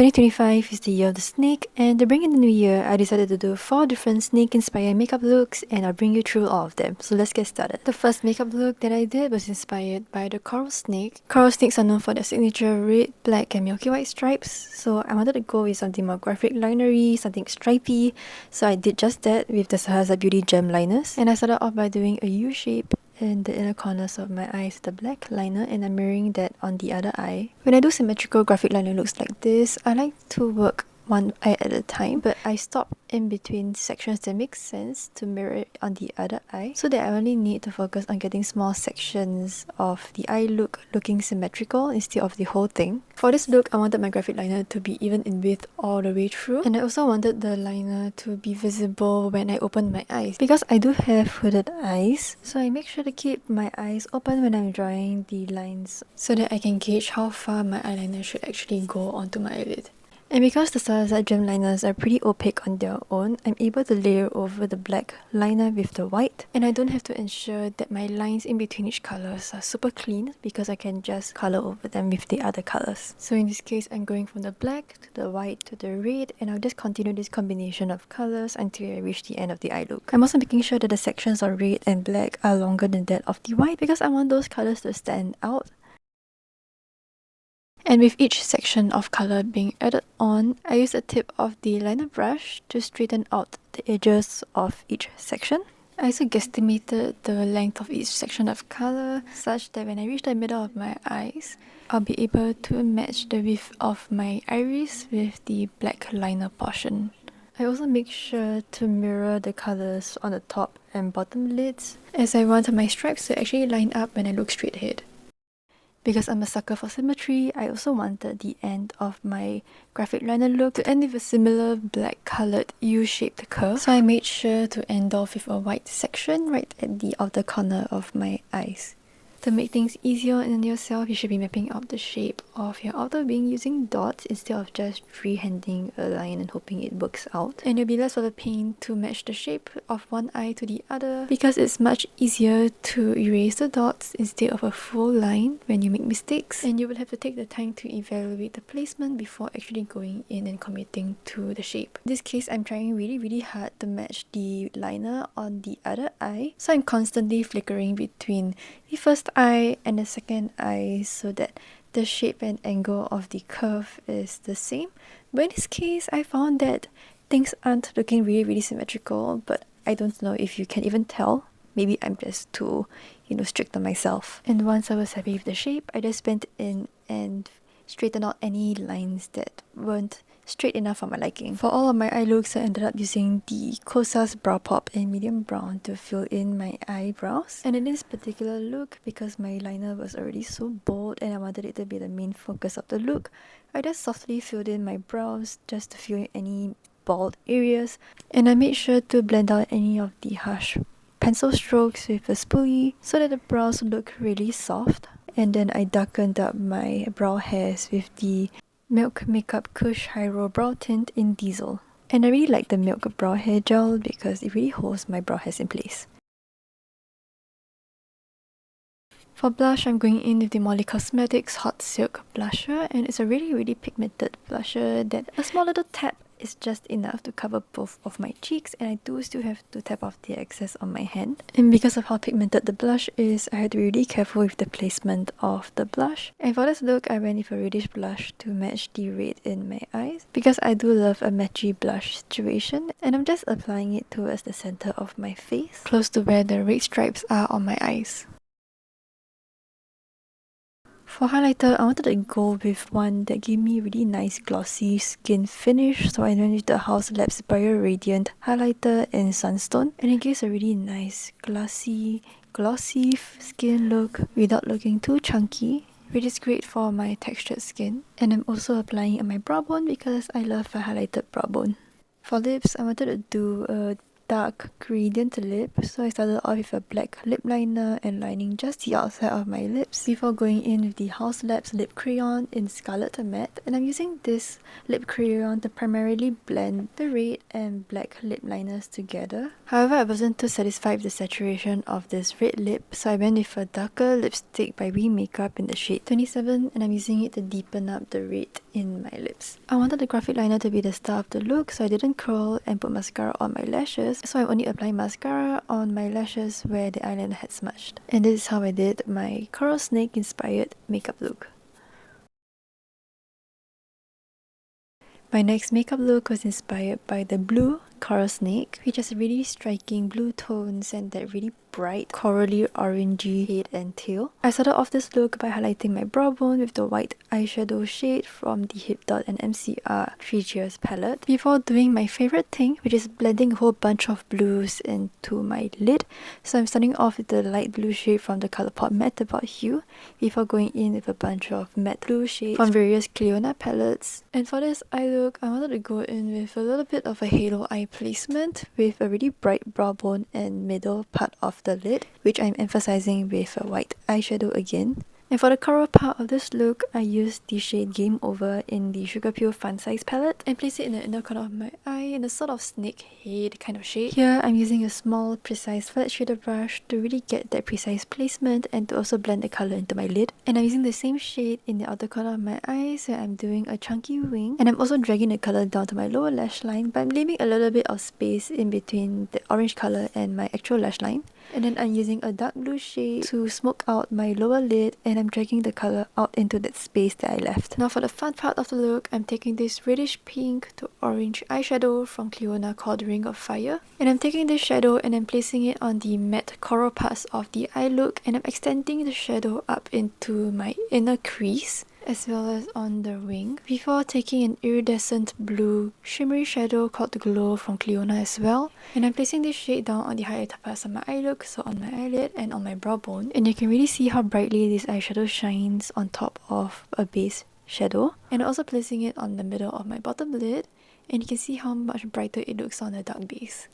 2025 is the year of the snake, and to bring in the new year, I decided to do 4 different snake-inspired makeup looks, and I'll bring you through all of them. So let's get started. The first makeup look that I did was inspired by the coral snake. Coral snakes are known for their signature red, black, and milky white stripes, so I wanted to go with something more graphic linery, something stripy, so I did just that with the Sahur Beauty gemliners. And I started off by doing a U shape in the inner corners of my eyes, the black liner, and I'm mirroring that on the other eye. When I do symmetrical graphic liner looks like this, I like to work one eye at a time, but I stop in between sections that make sense to mirror it on the other eye, so that I only need to focus on getting small sections of the eye look looking symmetrical instead of the whole thing. For this look, I wanted my graphic liner to be even in width all the way through, and I also wanted the liner to be visible when I open my eyes. Because I do have hooded eyes, so I make sure to keep my eyes open when I'm drawing the lines so that I can gauge how far my eyeliner should actually go onto my eyelid. And because the Sahur gem liners are pretty opaque on their own, I'm able to layer over the black liner with the white, and I don't have to ensure that my lines in between each colours are super clean because I can just colour over them with the other colours. So in this case, I'm going from the black to the white to the red, and I'll just continue this combination of colours until I reach the end of the eye look. I'm also making sure that the sections of red and black are longer than that of the white because I want those colours to stand out. And with each section of colour being added on, I use the tip of the liner brush to straighten out the edges of each section. I also guesstimated the length of each section of colour such that when I reach the middle of my eyes, I'll be able to match the width of my iris with the black liner portion. I also make sure to mirror the colours on the top and bottom lids, as I want my stripes to actually line up when I look straight ahead. Because I'm a sucker for symmetry, I also wanted the end of my graphic liner look to end with a similar black coloured U-shaped curve. So I made sure to end off with a white section right at the outer corner of my eyes. To make things easier on yourself, you should be mapping out the shape of your outer wing using dots instead of just freehanding a line and hoping it works out. And you'll be less of a pain to match the shape of one eye to the other because it's much easier to erase the dots instead of a full line when you make mistakes. And you will have to take the time to evaluate the placement before actually going in and committing to the shape. In this case, I'm trying really hard to match the liner on the other eye, so I'm constantly flickering between the first eye and the second eye so that the shape and angle of the curve is the same. But in this case, I found that things aren't looking really symmetrical, but I don't know if you can even tell. Maybe I'm just too, strict on myself. And once I was happy with the shape, I just went in and straightened out any lines that weren't straight enough for my liking. For all of my eye looks, I ended up using the Kosas Brow Pop in medium brown to fill in my eyebrows. And in this particular look, because my liner was already so bold and I wanted it to be the main focus of the look, I just softly filled in my brows just to fill in any bald areas. And I made sure to blend out any of the harsh pencil strokes with a spoolie so that the brows look really soft. And then I darkened up my brow hairs with the Milk Makeup Kush Hydro Brow Tint in Diesel. And I really like the Milk Brow Hair Gel because it really holds my brow hairs in place. For blush, I'm going in with the Molly Cosmetics Hot Silk Blusher, and it's a really pigmented blusher that a small little tap is just enough to cover both of my cheeks, and I do still have to tap off the excess on my hand. And because of how pigmented the blush is, I had to be really careful with the placement of the blush. And for this look, I went with a reddish blush to match the red in my eyes because I do love a matchy blush situation, and I'm just applying it towards the center of my face, close to where the red stripes are on my eyes. For highlighter, I wanted to go with one that gave me really nice glossy skin finish, so I went with the House Labs Bio Radiant Highlighter in Sunstone, and it gives a really nice glossy skin look without looking too chunky, which is great for my textured skin. And I'm also applying it on my brow bone because I love a highlighted brow bone. For lips, I wanted to do a dark gradient lip, so I started off with a black lip liner and lining just the outside of my lips before going in with the House Labs lip crayon in Scarlet Matte, and I'm using this lip crayon to primarily blend the red and black lip liners together. However, I wasn't too satisfied with the saturation of this red lip, so I went with a darker lipstick by We Makeup in the shade 27, and I'm using it to deepen up the red in my lips. I wanted the graphic liner to be the star of the look, so I didn't curl and put mascara on my lashes, so I'm only applying mascara on my lashes where the eyeliner had smudged. And this is how I did my coral snake inspired makeup look. My next makeup look was inspired by the blue coral snake, which has really striking blue tones and that really bright corally orangey head and tail. I started off this look by highlighting my brow bone with the white eyeshadow shade from the Hip Dot and MCR 3 Cheers palette before doing my favorite thing, which is blending a whole bunch of blues into my lid. So I'm starting off with the light blue shade from the Colourpop Matte About Hue before going in with a bunch of matte blue shades from various Clionadh palettes. And for this eye look, I wanted to go in with a little bit of a halo eye placement with a really bright brow bone and middle part of the lid, which I'm emphasizing with a white eyeshadow again. And for the coral part of this look, I used the shade Game Over in the Sugar Pure Fun Size palette and place it in the inner corner of my eye in a sort of snake head kind of shade. Here, I'm using a small, precise flat shader brush to really get that precise placement and to also blend the color into my lid. And I'm using the same shade in the outer corner of my eye, so I'm doing a chunky wing. And I'm also dragging the color down to my lower lash line, but I'm leaving a little bit of space in between the orange color and my actual lash line. And then I'm using a dark blue shade to smoke out my lower lid, and I'm dragging the color out into that space that I left. Now for the fun part of the look, I'm taking this reddish pink to orange eyeshadow from Clionadh called Ring of Fire. And I'm taking this shadow and I'm placing it on the matte coral parts of the eye look, and I'm extending the shadow up into my inner crease as well as on the wing before taking an iridescent blue shimmery shadow called Glow from Clionadh as well, and I'm placing this shade down on the highlighter parts of my eye look, so on my eyelid and on my brow bone, and you can really see how brightly this eyeshadow shines on top of a base shadow. And I'm also placing it on the middle of my bottom lid, and you can see how much brighter it looks on a dark base.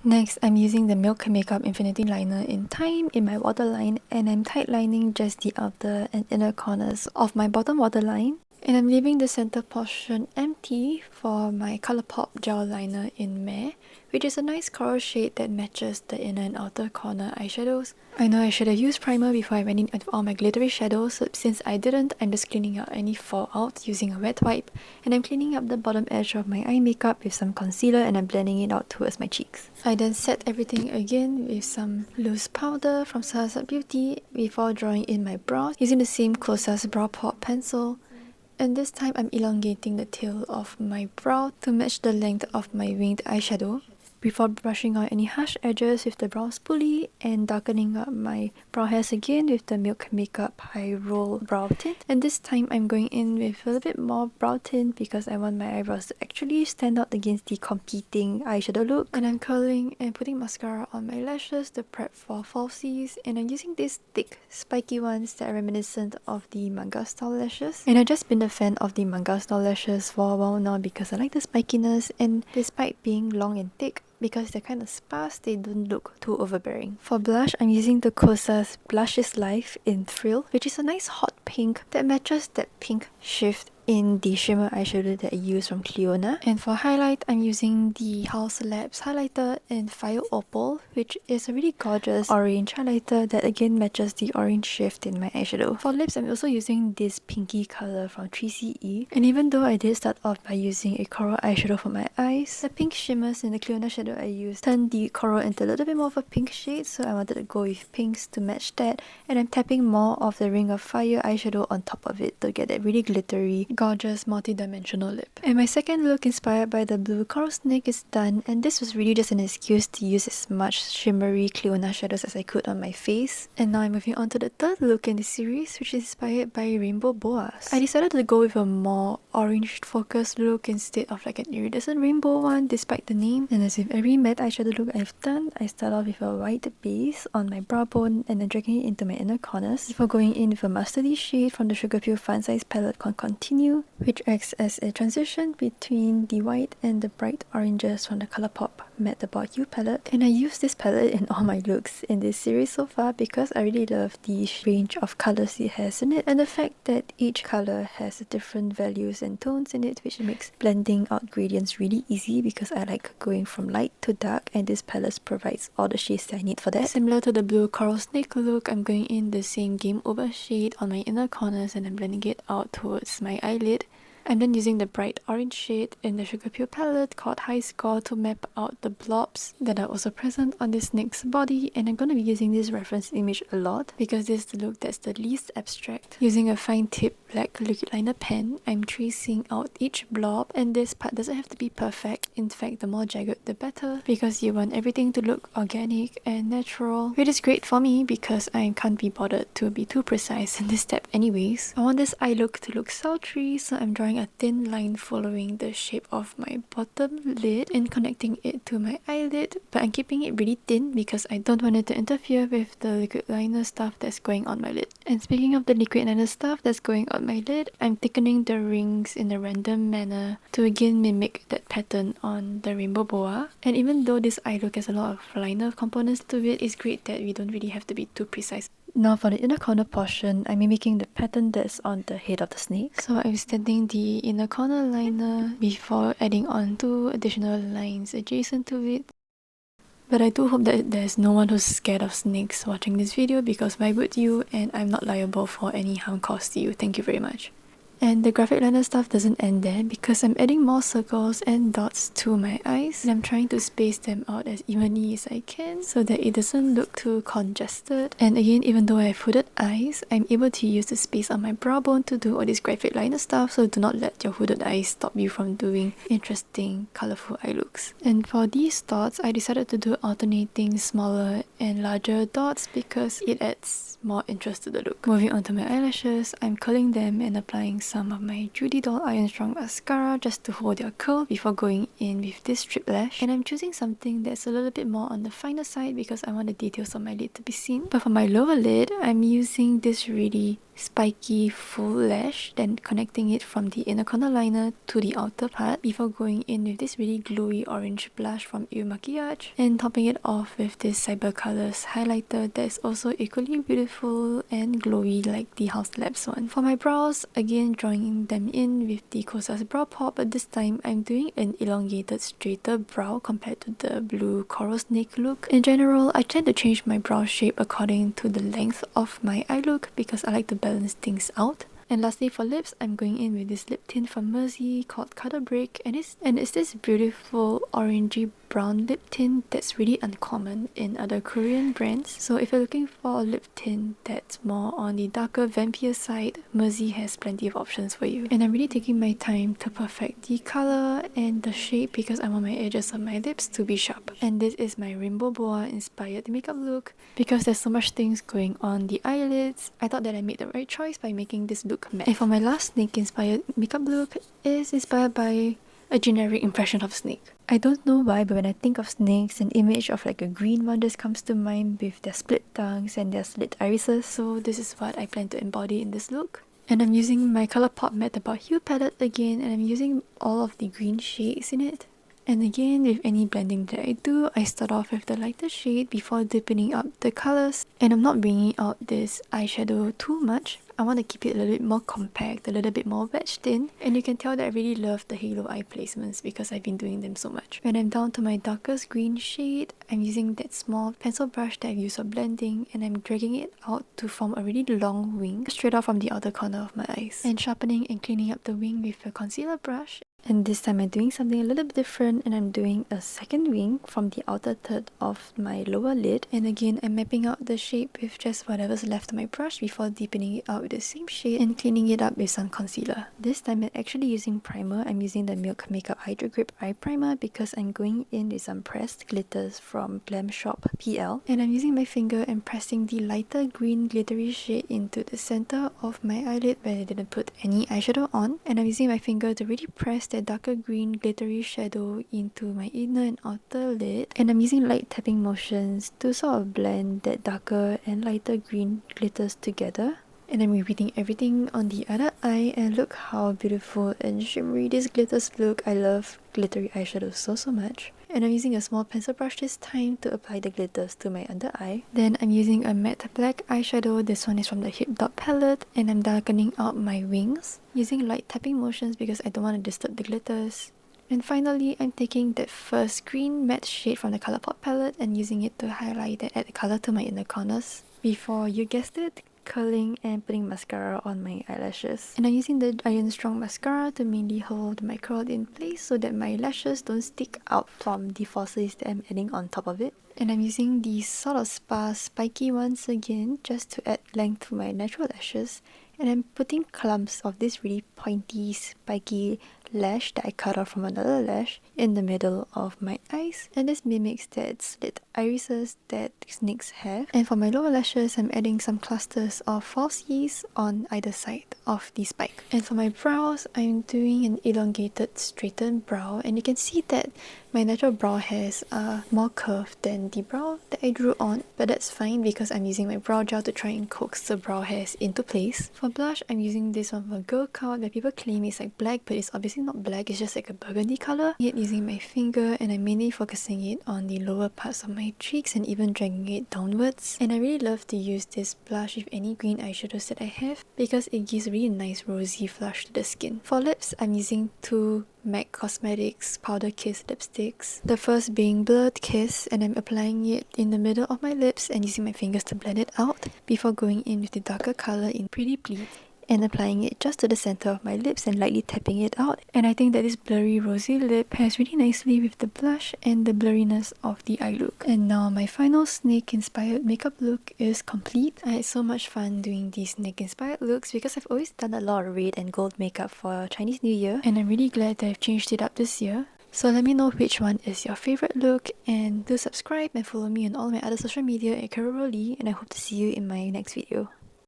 Next, I'm using the Milk Makeup Infinity Liner in Time in my waterline, and I'm tight lining just the outer and inner corners of my bottom waterline. And I'm leaving the center portion empty for my Colourpop Gel Liner in Meh, which is a nice coral shade that matches the inner and outer corner eyeshadows. I know I should have used primer before I went in with all my glittery shadows, so since I didn't, I'm just cleaning out any fallout using a wet wipe, and I'm cleaning up the bottom edge of my eye makeup with some concealer, and I'm blending it out towards my cheeks. I then set everything again with some loose powder from Sahur Beauty before drawing in my brows using the same Kosas Brow Pop pencil. And this time I'm elongating the tail of my brow to match the length of my winged eyeshadow before brushing out any harsh edges with the brow spoolie and darkening up my brow hairs again with the Milk Makeup High Roll Brow Tint. And this time I'm going in with a little bit more brow tint because I want my eyebrows to actually stand out against the competing eyeshadow look. And I'm curling and putting mascara on my lashes to prep for falsies, and I'm using these thick spiky ones that are reminiscent of the manga style lashes. And I've just been a fan of the manga style lashes for a while now because I like the spikiness, and despite being long and thick, because they're kind of sparse, they don't look too overbearing. For blush, I'm using the Kosas Blush is Life in Thrill, which is a nice hot pink that matches that pink shift in the shimmer eyeshadow that I use from Clionadh. And for highlight, I'm using the House Labs highlighter in Fire Opal, which is a really gorgeous orange highlighter that again matches the orange shift in my eyeshadow. For lips, I'm also using this pinky color from 3CE. And even though I did start off by using a coral eyeshadow for my eyes, the pink shimmers in the Clionadh shadow I used turned the coral into a little bit more of a pink shade, so I wanted to go with pinks to match that. And I'm tapping more of the Ring of Fire eyeshadow on top of it to get that really glittery, gorgeous multi-dimensional lip. And my second look inspired by the blue coral snake is done, and this was really just an excuse to use as much shimmery Clionadh shadows as I could on my face. And now I'm moving on to the third look in the series, which is inspired by Rainbow Boas. I decided to go with a more orange focused look instead of like an iridescent rainbow one despite the name. And as with every matte eyeshadow look I've done, I start off with a white base on my brow bone and then dragging it into my inner corners before going in with a mustardy shade from the Sugar Pure Fun Size palette called Continue New, which acts as a transition between the white and the bright oranges from the Colourpop Matte About You palette. And I use this palette in all my looks in this series so far because I really love the range of colours it has in it, and the fact that each colour has different values and tones in it, which makes blending out gradients really easy because I like going from light to dark, and this palette provides all the shades that I need for that. Similar to the blue coral snake look, I'm going in the same Game Over shade on my inner corners and I'm blending it out towards my eyelid. I'm then using the bright orange shade in the Sugar Pure palette called High Score to map out the blobs that are also present on this snake's body, and I'm going to be using this reference image a lot because this is the look that's the least abstract. Using a fine tip black liquid liner pen, I'm tracing out each blob, and this part doesn't have to be perfect. In fact, the more jagged the better because you want everything to look organic and natural, which is great for me because I can't be bothered to be too precise in this step anyways. I want this eye look to look sultry, so I'm drawing a thin line following the shape of my bottom lid and connecting it to my eyelid, but I'm keeping it really thin because I don't want it to interfere with the liquid liner stuff that's going on my lid. And speaking of the liquid liner stuff that's going on my lid, I'm thickening the rings in a random manner to again mimic that pattern on the rainbow boa. And even though this eye look has a lot of liner components to it, it's great that we don't really have to be too precise. Now for the inner corner portion, I'm mimicking the pattern that's on the head of the snake. So I'm extending the inner corner liner before adding on 2 additional lines adjacent to it. But I do hope that there's no one who's scared of snakes watching this video, because why would you? And I'm not liable for any harm caused to you. Thank you very much. And the graphic liner stuff doesn't end there because I'm adding more circles and dots to my eyes, and I'm trying to space them out as evenly as I can so that it doesn't look too congested. And again, even though I have hooded eyes, I'm able to use the space on my brow bone to do all this graphic liner stuff, so do not let your hooded eyes stop you from doing interesting, colourful eye looks. And for these dots, I decided to do alternating smaller and larger dots because it adds more interest to the look. Moving on to my eyelashes, I'm curling them and applying some of my Judy Doll Iron Strong mascara just to hold their curl before going in with this strip lash. And I'm choosing something that's a little bit more on the finer side because I want the details on my lid to be seen. But for my lower lid, I'm using this really spiky full lash, then connecting it from the inner corner liner to the outer part before going in with this really glowy orange blush from Il Maquillage and topping it off with this Cyber Colors highlighter that's also equally beautiful and glowy like the House Labs one. For my brows, again drawing them in with the Kosas Brow Pop, but this time I'm doing an elongated straighter brow compared to the blue coral snake look. In general, I tend to change my brow shape according to the length of my eye look because I like to balance things out. And lastly, for lips, I'm going in with this lip tint from Mersey called Cutter Break, and it's this beautiful orangey brown lip tint that's really uncommon in other Korean brands. So if you're looking for a lip tint that's more on the darker vampire side, Mersey has plenty of options for you. And I'm really taking my time to perfect the color and the shape because I want my edges of my lips to be sharp. And this is my rainbow boa inspired makeup look. Because there's so much things going on the eyelids, I thought that I made the right choice by making this look matte. And for my last snake inspired makeup look is inspired by a generic impression of snake. I don't know why, but when I think of snakes, an image of like a green one just comes to mind with their split tongues and their slit irises, so this is what I plan to embody in this look. And I'm using my Colourpop Matte About You palette again, and I'm using all of the green shades in it. And again, with any blending that I do, I start off with the lighter shade before deepening up the colours. And I'm not bringing out this eyeshadow too much. I want to keep it a little bit more compact, a little bit more wedged in. And you can tell that I really love the halo eye placements because I've been doing them so much. When I'm down to my darkest green shade, I'm using that small pencil brush that I've used for blending, and I'm dragging it out to form a really long wing straight out from the outer corner of my eyes. And sharpening and cleaning up the wing with a concealer brush. And this time I'm doing something a little bit different, and I'm doing a second wing from the outer third of my lower lid. And again, I'm mapping out the shape with just whatever's left of my brush before deepening it out with the same shade and cleaning it up with some concealer. This time I'm actually using primer. I'm using the Milk Makeup Hydro Grip Eye Primer because I'm going in with some pressed glitters from Glam Shop PL. And I'm using my finger and pressing the lighter green glittery shade into the center of my eyelid where I didn't put any eyeshadow on. And I'm using my finger to really press that darker green glittery shadow into my inner and outer lid, and I'm using light tapping motions to sort of blend that darker and lighter green glitters together. And I'm repeating everything on the other eye, and look how beautiful and shimmery these glitters look. I love glittery eyeshadows so much. And I'm using a small pencil brush this time to apply the glitters to my under eye. Then I'm using a matte black eyeshadow. This one is from the Hip Dot palette, and I'm darkening out my wings using light tapping motions because I don't want to disturb the glitters. And finally, I'm taking that first green matte shade from the Colourpop palette and using it to highlight and add colour to my inner corners. Before you guessed it, curling and putting mascara on my eyelashes. And I'm using the Iron Strong mascara to mainly hold my curl in place so that my lashes don't stick out from the falsies that I'm adding on top of it. And I'm using these sort of sparse spiky ones again just to add length to my natural lashes. And I'm putting clumps of this really pointy spiky lash that I cut off from another lash in the middle of my eyes, and this mimics that slit irises that snakes have. And for my lower lashes, I'm adding some clusters of falsies on either side of the spike. And for my brows, I'm doing an elongated straightened brow, and you can see that my natural brow has more curve than the brow that I drew on, but that's fine because I'm using my brow gel to try and coax the brow hairs into place. For blush, I'm using this one from Girl Code where people claim it's like black, but it's obviously not black, it's just like a burgundy color. Yet using my finger, and I'm mainly focusing it on the lower parts of my cheeks and even dragging it downwards. And I really love to use this blush with any green eyeshadows that I have because it gives a really nice rosy flush to the skin. For lips, I'm using two MAC Cosmetics Powder Kiss lipsticks. The first being Blurred Kiss, and I'm applying it in the middle of my lips and using my fingers to blend it out before going in with the darker color in Pretty Please and applying it just to the center of my lips and lightly tapping it out. And I think that this blurry rosy lip pairs really nicely with the blush and the blurriness of the eye look. And now my final snake inspired makeup look is complete. I had so much fun doing these snake inspired looks because I've always done a lot of red and gold makeup for Chinese New Year, and I'm really glad that I've changed it up this year. So let me know which one is your favorite look, and do subscribe and follow me on all my other social media at carorolee, and I hope to see you in my next video.